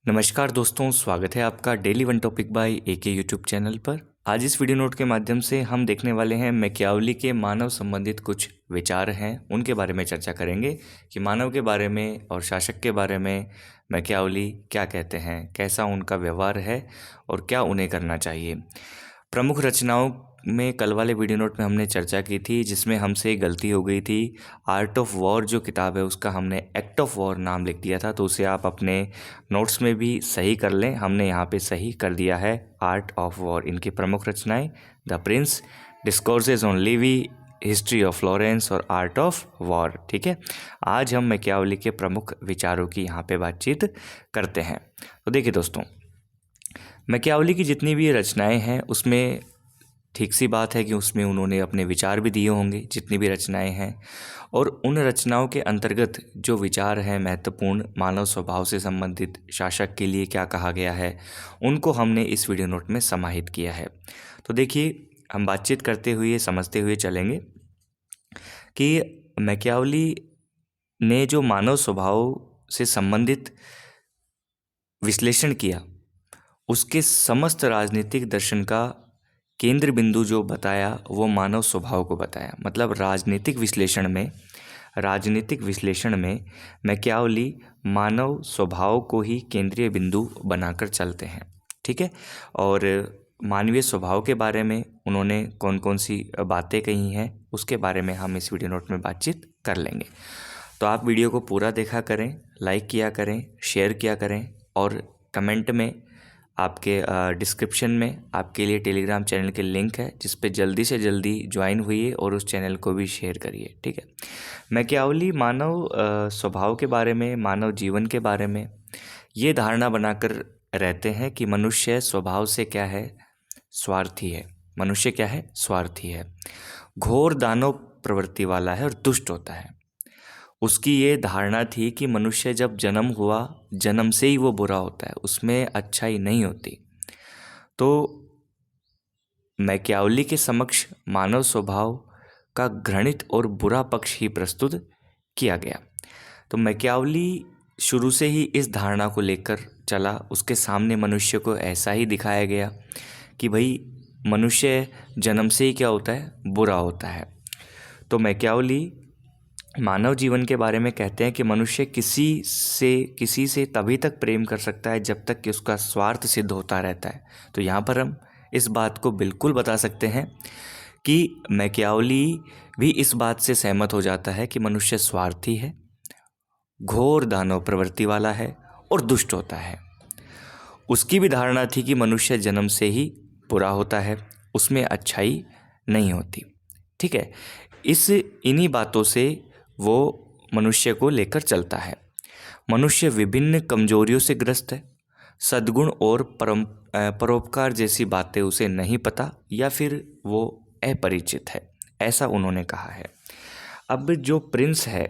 नमस्कार दोस्तों, स्वागत है आपका daily one topic by AK YouTube channel पर। आज इस वीडियो नोट के माध्यम से हम देखने वाले हैं मैकियावेली के मानव संबंधित कुछ विचार हैं, उनके बारे में चर्चा करेंगे कि मानव के बारे में और शासक के बारे में मैकियावेली क्या कहते हैं, कैसा उनका व्यवहार है और क्या उन्हें करना चाहिए। प्रमुख रचनाओं में कल वाले वीडियो नोट में हमने चर्चा की थी, जिसमें हमसे गलती हो गई थी। आर्ट ऑफ वॉर जो किताब है उसका हमने एक्ट ऑफ वॉर नाम लिख दिया था, तो उसे आप अपने नोट्स में भी सही कर लें। हमने यहाँ पे सही कर दिया है आर्ट ऑफ वॉर। इनकी प्रमुख रचनाएं the Prince, discourses on Levi, history of Florence और आर्ट ऑफ वॉर। ठीक है, आज हम मैकियावेली के प्रमुख विचारों की यहाँ पे बातचीत करते हैं। तो देखिए दोस्तों, मैकियावेली की जितनी भी रचनाएं हैं उसमें ठीक सी बात है कि उसमें उन्होंने अपने विचार भी दिए होंगे, जितनी भी रचनाएं हैं। और उन रचनाओं के अंतर्गत जो विचार हैं महत्वपूर्ण, मानव स्वभाव से संबंधित, शासक के लिए क्या कहा गया है, उनको हमने इस वीडियो नोट में समाहित किया है। तो देखिए, हम बातचीत करते हुए समझते हुए चलेंगे कि मैकियावेली ने जो मानव स्वभाव से संबंधित विश्लेषण किया, उसके समस्त राजनीतिक दर्शन का केंद्र बिंदु जो बताया वो मानव स्वभाव को बताया। मतलब राजनीतिक विश्लेषण में मैकियावेली मानव स्वभाव को ही केंद्रीय बिंदु बनाकर चलते हैं। ठीक है, और मानवीय स्वभाव के बारे में उन्होंने कौन कौन सी बातें कही हैं उसके बारे में हम इस वीडियो नोट में बातचीत कर लेंगे। तो आप वीडियो को पूरा देखा करें, लाइक किया करें, शेयर किया करें और कमेंट में आपके डिस्क्रिप्शन में आपके लिए टेलीग्राम चैनल के लिंक है, जिस पे जल्दी से जल्दी ज्वाइन हुई और उस चैनल को भी शेयर करिए। ठीक है, मैकियावेली मानव स्वभाव के बारे में, मानव जीवन के बारे में ये धारणा बनाकर रहते हैं कि मनुष्य स्वभाव से क्या है, स्वार्थी है। मनुष्य क्या है, स्वार्थी है, घोर दानव प्रवृत्ति वाला है और दुष्ट होता है। उसकी ये धारणा थी कि मनुष्य जब जन्म हुआ, जन्म से ही वो बुरा होता है, उसमें अच्छाई नहीं होती। तो मैकियावेली के समक्ष मानव स्वभाव का घृणित और बुरा पक्ष ही प्रस्तुत किया गया। तो मैकियावेली शुरू से ही इस धारणा को लेकर चला। उसके सामने मनुष्य को ऐसा ही दिखाया गया कि भाई मनुष्य जन्म से ही क्या होता है, बुरा होता है। तो मैकियावेली मानव जीवन के बारे में कहते हैं कि मनुष्य किसी से तभी तक प्रेम कर सकता है जब तक कि उसका स्वार्थ सिद्ध होता रहता है। तो यहाँ पर हम इस बात को बिल्कुल बता सकते हैं कि मैकियावेली भी इस बात से सहमत हो जाता है कि मनुष्य स्वार्थी है, घोर दानव प्रवृत्ति वाला है और दुष्ट होता है। उसकी भी धारणा थी कि मनुष्य जन्म से ही बुरा होता है, उसमें अच्छाई नहीं होती। ठीक है, इन्हीं बातों से वो मनुष्य को लेकर चलता है। मनुष्य विभिन्न कमजोरियों से ग्रस्त है, सद्गुण और परोपकार जैसी बातें उसे नहीं पता या फिर वो अपरिचित है, ऐसा उन्होंने कहा है। अब जो प्रिंस है,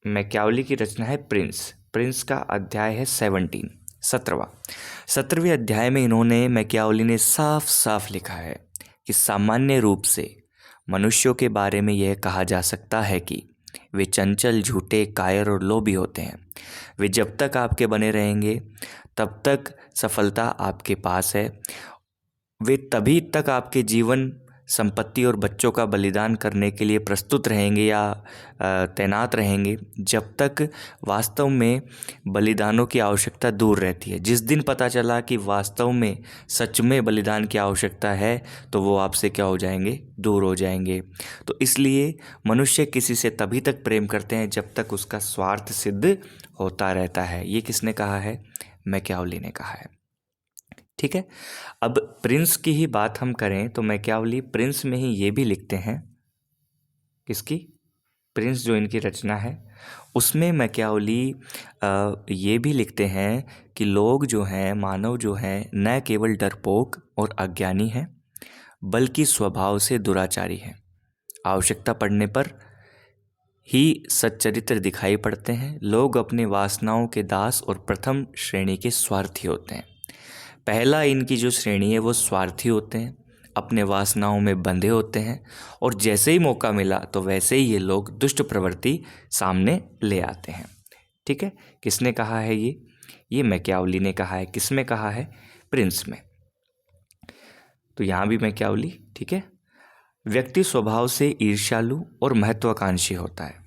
मैकियावेली की रचना है प्रिंस का अध्याय है 17वें अध्याय में इन्होंने, मैकियावेली ने साफ साफ लिखा है कि सामान्य रूप से मनुष्यों के बारे में यह कहा जा सकता है कि वे चंचल, झूठे, कायर और लोभी होते हैं। वे जब तक आपके बने रहेंगे तब तक सफलता आपके पास है। वे तभी तक आपके जीवन, संपत्ति और बच्चों का बलिदान करने के लिए प्रस्तुत रहेंगे या तैनात रहेंगे जब तक वास्तव में बलिदानों की आवश्यकता दूर रहती है। जिस दिन पता चला कि वास्तव में सच में बलिदान की आवश्यकता है तो वो आपसे क्या हो जाएंगे, दूर हो जाएंगे। तो इसलिए मनुष्य किसी से तभी तक प्रेम करते हैं जब तक उसका स्वार्थ सिद्ध होता रहता है। ये किसने कहा है, मैकियावेली ने कहा है। ठीक है, अब प्रिंस की ही बात हम करें तो मैकियावेली प्रिंस में ही ये भी लिखते हैं, किसकी, प्रिंस जो इनकी रचना है उसमें मैकियावेली ये भी लिखते हैं कि लोग जो हैं, मानव जो हैं, न केवल डरपोक और अज्ञानी हैं बल्कि स्वभाव से दुराचारी हैं। आवश्यकता पड़ने पर ही सच्चरित्र दिखाई पड़ते हैं। लोग अपने वासनाओं के दास और प्रथम श्रेणी के स्वार्थी होते हैं। पहला इनकी जो श्रेणी है वो स्वार्थी होते हैं, अपने वासनाओं में बंधे होते हैं और जैसे ही मौका मिला तो वैसे ही ये लोग दुष्ट प्रवृत्ति सामने ले आते हैं। ठीक है, किसने कहा है ये मैकियावली ने कहा है। किस में कहा है? प्रिंस में। तो यहाँ भी मैकियावली, ठीक है। व्यक्ति स्वभाव से ईर्ष्यालु और महत्वाकांक्षी होता है।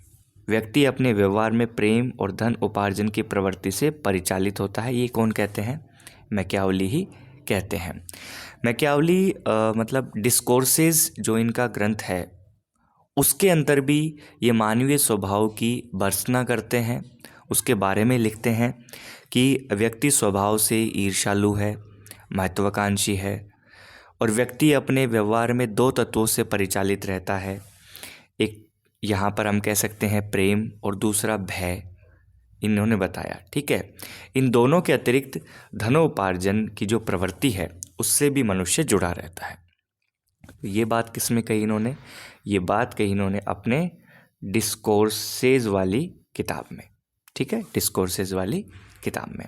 व्यक्ति अपने व्यवहार में प्रेम और धन उपार्जन की प्रवृत्ति से परिचालित होता है। ये कौन कहते हैं? मैकियावली ही कहते हैं। मैकियावली मतलब डिस्कोर्सेस जो इनका ग्रंथ है उसके अंदर भी ये मानवीय स्वभाव की भर्त्सना करते हैं, उसके बारे में लिखते हैं कि व्यक्ति स्वभाव से ईर्ष्यालु है, महत्वाकांक्षी है और व्यक्ति अपने व्यवहार में दो तत्वों से परिचालित रहता है। एक यहाँ पर हम कह सकते हैं प्रेम और दूसरा भय, इन्होंने बताया, ठीक है। इन दोनों के अतिरिक्त धनोपार्जन की जो प्रवृत्ति है उससे भी मनुष्य जुड़ा रहता है। ये बात किस में कही इन्होंने? ये बात कही इन्होंने अपने डिस्कोर्सेज वाली किताब में, ठीक है, डिस्कोर्सेज वाली किताब में।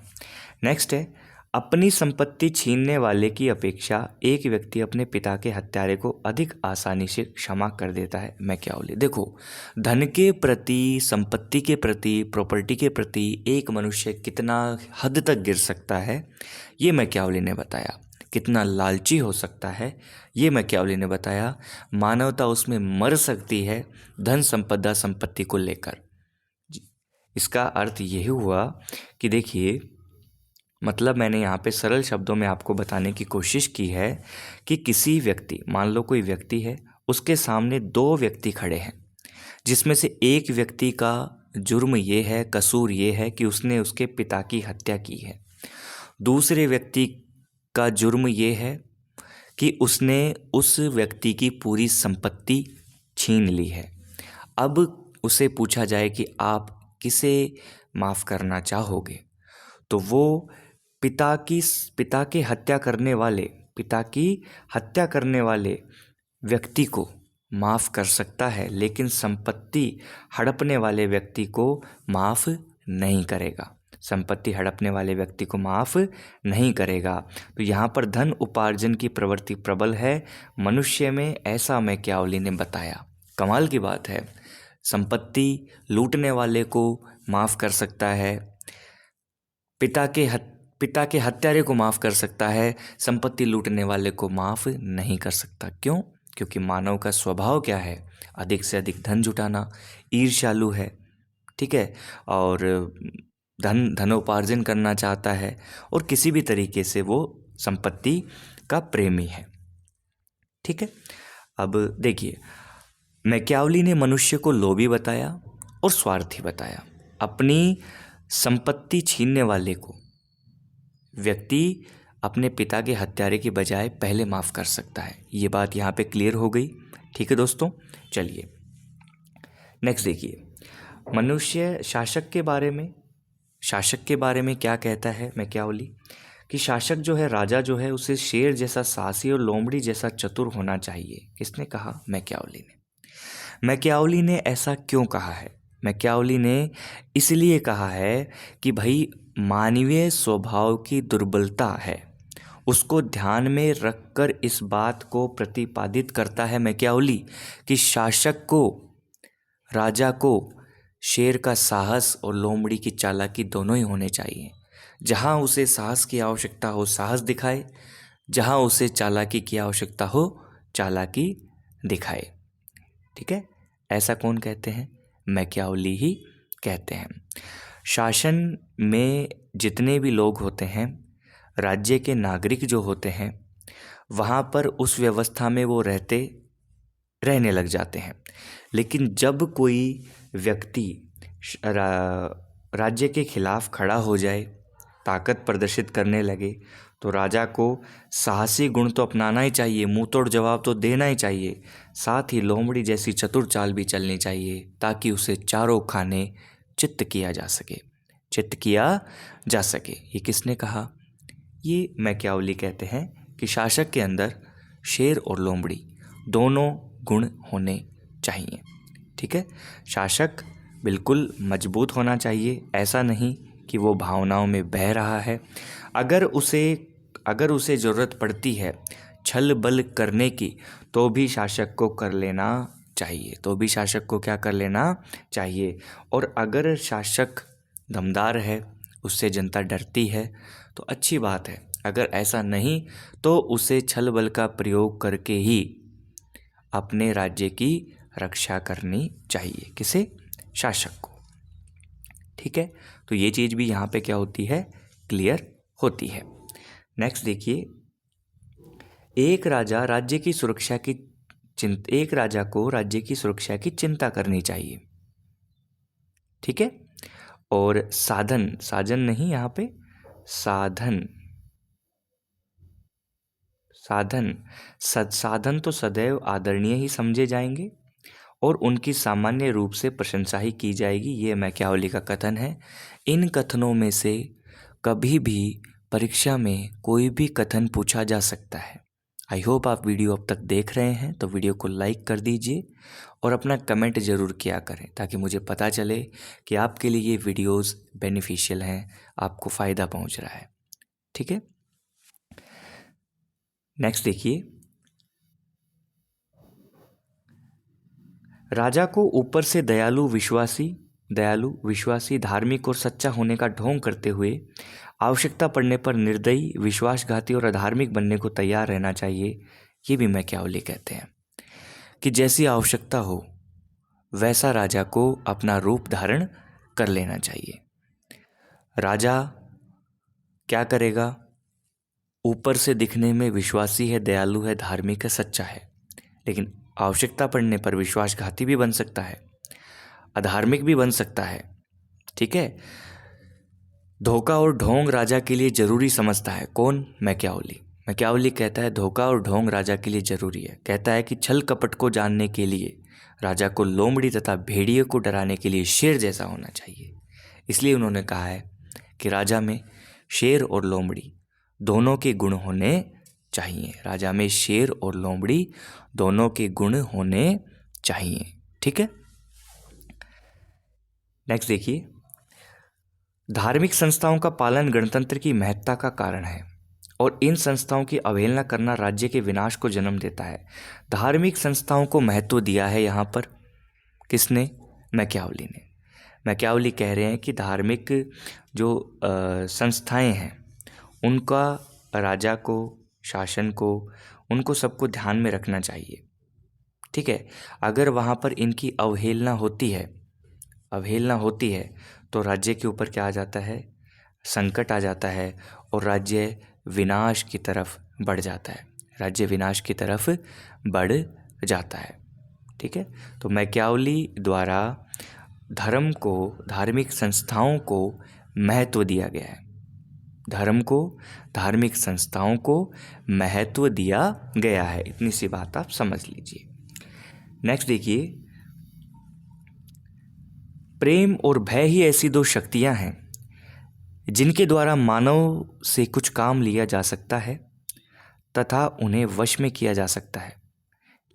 नेक्स्ट है, अपनी संपत्ति छीनने वाले की अपेक्षा एक व्यक्ति अपने पिता के हत्यारे को अधिक आसानी से क्षमा कर देता है। मैकियावली। देखो, धन के प्रति, संपत्ति के प्रति, प्रॉपर्टी के प्रति एक मनुष्य कितना हद तक गिर सकता है ये मैकियावली ने बताया। कितना लालची हो सकता है ये मैकियावली ने बताया। मानवता उसमें मर सकती है धन संपदा संपत्ति को लेकर। इसका अर्थ यही हुआ कि देखिए, मतलब मैंने यहाँ पे सरल शब्दों में आपको बताने की कोशिश की है कि किसी व्यक्ति, मान लो कोई व्यक्ति है, उसके सामने दो व्यक्ति खड़े हैं, जिसमें से एक व्यक्ति का जुर्म ये है, कसूर ये है कि उसने उसके पिता की हत्या की है। दूसरे व्यक्ति का जुर्म ये है कि उसने उस व्यक्ति की पूरी संपत्ति छीन ली है। अब उसे पूछा जाए कि आप किसे माफ़ करना चाहोगे, तो वो पिता की हत्या करने वाले व्यक्ति को माफ़ कर सकता है, लेकिन संपत्ति हड़पने वाले व्यक्ति को माफ़ नहीं करेगा। संपत्ति हड़पने वाले व्यक्ति को माफ़ नहीं करेगा। तो यहाँ पर धन उपार्जन की प्रवृत्ति प्रबल है मनुष्य में, ऐसा मैकियावली ने बताया। कमाल की बात है, संपत्ति लूटने वाले को माफ़ कर सकता है, पिता के हत्यारे को माफ़ कर सकता है, संपत्ति लूटने वाले को माफ़ नहीं कर सकता। क्यों? क्योंकि मानव का स्वभाव क्या है? अधिक से अधिक धन जुटाना, ईर्ष्यालु है, ठीक है, और धनोपार्जन करना चाहता है और किसी भी तरीके से वो संपत्ति का प्रेमी है, ठीक है। अब देखिए, मैकियावली ने मनुष्य को लोभी बताया और स्वार्थी बताया। अपनी संपत्ति छीनने वाले को व्यक्ति अपने पिता के हत्यारे की बजाय पहले माफ़ कर सकता है। ये बात यहाँ पे क्लियर हो गई, ठीक है दोस्तों। चलिए नेक्स्ट देखिए, मनुष्य शासक के बारे में क्या कहता है मैकियावली कि शासक जो है, राजा जो है, उसे शेर जैसा साहसी और लोमड़ी जैसा चतुर होना चाहिए। किसने कहा? मैकियावली ने। मैकियावली ने ऐसा क्यों कहा है? मैकियावली ने इसलिए कहा है कि भाई मानवीय स्वभाव की दुर्बलता है, उसको ध्यान में रखकर इस बात को प्रतिपादित करता है मैकियावली कि शासक को, राजा को शेर का साहस और लोमड़ी की चालाकी दोनों ही होने चाहिए। जहाँ उसे साहस की आवश्यकता हो साहस दिखाए, जहाँ उसे चालाकी की आवश्यकता हो चालाकी दिखाए, ठीक है। ऐसा कौन कहते हैं? मैकियावली ही कहते हैं। शासन में जितने भी लोग होते हैं, राज्य के नागरिक जो होते हैं, वहाँ पर उस व्यवस्था में वो रहने लग जाते हैं। लेकिन जब कोई व्यक्ति राज्य के खिलाफ खड़ा हो जाए, ताकत प्रदर्शित करने लगे, तो राजा को साहसी गुण तो अपनाना ही चाहिए, मुंह तोड़ जवाब तो देना ही चाहिए, साथ ही लोमड़ी जैसी चतुर चाल भी चलनी चाहिए ताकि उसे चारों खाने चित्त किया जा सके। ये किसने कहा? ये मैकियावली कहते हैं कि शासक के अंदर शेर और लोमड़ी दोनों गुण होने चाहिए, ठीक है। शासक बिल्कुल मजबूत होना चाहिए, ऐसा नहीं कि वो भावनाओं में बह रहा है। अगर उसे ज़रूरत पड़ती है छल बल करने की, तो भी शासक को कर लेना चाहिए, क्या कर लेना चाहिए। और अगर शासक दमदार है, उससे जनता डरती है तो अच्छी बात है। अगर ऐसा नहीं तो उसे छल बल का प्रयोग करके ही अपने राज्य की रक्षा करनी चाहिए। किसे? शासक को। ठीक है, तो ये चीज़ भी यहाँ पे क्या होती है? क्लियर होती है। नेक्स्ट देखिए, एक राजा को राज्य की सुरक्षा की चिंता करनी चाहिए। ठीक है, और साधन नहीं, यहाँ पे साधन तो सदैव आदरणीय ही समझे जाएंगे और उनकी सामान्य रूप से प्रशंसा ही की जाएगी। ये मैकियावेली का कथन है। इन कथनों में से कभी भी परीक्षा में कोई भी कथन पूछा जा सकता है। आई होप आप वीडियो अब तक देख रहे हैं, तो वीडियो को लाइक कर दीजिए और अपना कमेंट ज़रूर किया करें ताकि मुझे पता चले कि आपके लिए ये वीडियोस बेनिफिशियल हैं, आपको फ़ायदा पहुंच रहा है। ठीक है, नेक्स्ट देखिए, राजा को ऊपर से दयालु विश्वासी, धार्मिक और सच्चा होने का ढोंग करते हुए आवश्यकता पड़ने पर निर्दयी, विश्वासघाती और अधार्मिक बनने को तैयार रहना चाहिए। ये भी मैकियावेली कहते हैं कि जैसी आवश्यकता हो वैसा राजा को अपना रूप धारण कर लेना चाहिए। राजा क्या करेगा? ऊपर से दिखने में विश्वासी है, दयालु है, धार्मिक है, सच्चा है, लेकिन आवश्यकता पड़ने पर विश्वासघाती भी बन सकता है, अधार्मिक भी बन सकता है। ठीक है, धोखा और ढोंग राजा के लिए जरूरी समझता है। कौन? मैकियावेली कहता है धोखा और ढोंग राजा के लिए जरूरी है। कहता है कि छल कपट को जानने के लिए राजा को लोमड़ी तथा भेड़िए को डराने के लिए शेर जैसा होना चाहिए। इसलिए उन्होंने कहा है कि राजा में शेर और लोमड़ी दोनों के गुण होने चाहिए। राजा में शेर और लोमड़ी दोनों के गुण होने चाहिए। ठीक है, नेक्स्ट देखिए, धार्मिक संस्थाओं का पालन गणतंत्र की महत्ता का कारण है और इन संस्थाओं की अवहेलना करना राज्य के विनाश को जन्म देता है। धार्मिक संस्थाओं को महत्व दिया है यहाँ पर किसने? मैकियावेली ने। मैकियावेली कह रहे हैं कि धार्मिक जो संस्थाएं हैं उनका राजा को, शासन को, उनको सबको ध्यान में रखना चाहिए। ठीक है, अगर वहाँ पर इनकी अवहेलना होती है तो राज्य के ऊपर क्या आ जाता है? संकट आ जाता है और राज्य विनाश की तरफ बढ़ जाता है। ठीक है, तो मैकियावेली द्वारा धर्म को, धार्मिक संस्थाओं को महत्व दिया गया है। धर्म को, धार्मिक संस्थाओं को महत्व दिया गया है। इतनी सी बात आप समझ लीजिए। नेक्स्ट देखिए, प्रेम और भय ही ऐसी दो शक्तियां हैं जिनके द्वारा मानव से कुछ काम लिया जा सकता है तथा उन्हें वश में किया जा सकता है।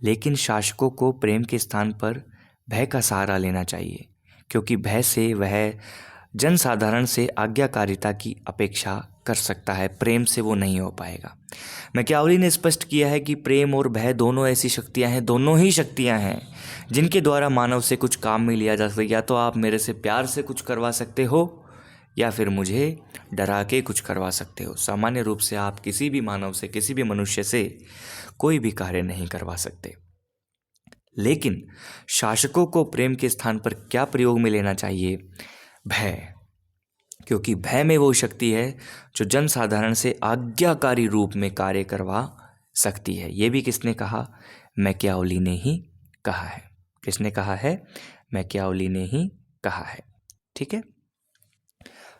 लेकिन शासकों को प्रेम के स्थान पर भय का सहारा लेना चाहिए, क्योंकि भय से वह जनसाधारण से आज्ञाकारिता की अपेक्षा कर सकता है, प्रेम से वो नहीं हो पाएगा। मैकियावेली ने स्पष्ट किया है कि प्रेम और भय दोनों ऐसी शक्तियां हैं, दोनों ही शक्तियां हैं जिनके द्वारा मानव से कुछ काम में लिया जा सकता है। या तो आप मेरे से प्यार से कुछ करवा सकते हो या फिर मुझे डरा के कुछ करवा सकते हो। सामान्य रूप से आप किसी भी मानव से, किसी भी मनुष्य से कोई भी कार्य नहीं करवा सकते। लेकिन शासकों को प्रेम के स्थान पर क्या प्रयोग में लेना चाहिए? भय, क्योंकि भय में वो शक्ति है जो जनसाधारण से आज्ञाकारी रूप में कार्य करवा सकती है। ये भी किसने कहा? मैकियावेली ने ही कहा है। किसने कहा है? मैकियावेली ने ही कहा है। ठीक है,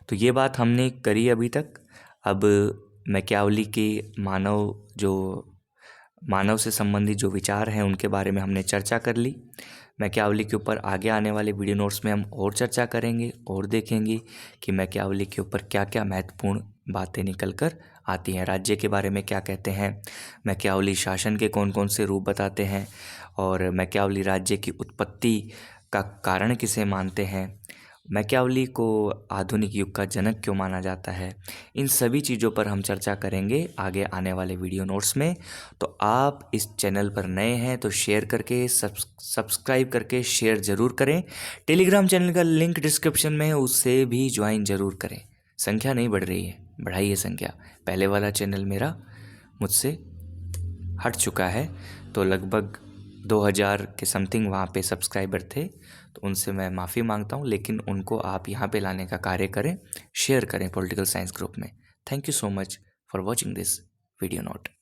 तो ये बात हमने करी अभी तक। अब मैकियावेली के मानव से संबंधित जो विचार हैं उनके बारे में हमने चर्चा कर ली। मैकियावेली के ऊपर आगे आने वाले वीडियो नोट्स में हम और चर्चा करेंगे और देखेंगे कि मैकियावेली के ऊपर क्या क्या महत्वपूर्ण बातें निकल कर आती हैं। राज्य के बारे में क्या कहते हैं, मैकियावेली शासन के कौन कौन से रूप बताते हैं, और मैकियावेली राज्य की उत्पत्ति का कारण किसे मानते हैं, मैकियावली को आधुनिक युग का जनक क्यों माना जाता है, इन सभी चीज़ों पर हम चर्चा करेंगे आगे आने वाले वीडियो नोट्स में। तो आप इस चैनल पर नए हैं तो शेयर करके सब्सक्राइब करके शेयर ज़रूर करें। टेलीग्राम चैनल का लिंक डिस्क्रिप्शन में है, उससे भी ज्वाइन ज़रूर करें। संख्या नहीं बढ़ रही है, बढ़ाइए संख्या। पहले वाला चैनल मेरा मुझसे हट चुका है, तो लगभग 2000 के समथिंग वहाँ पे सब्सक्राइबर थे, तो उनसे मैं माफ़ी मांगता हूँ, लेकिन उनको आप यहाँ पे लाने का कार्य करें, शेयर करें पॉलिटिकल साइंस ग्रुप में। Thank you so much for watching this video note.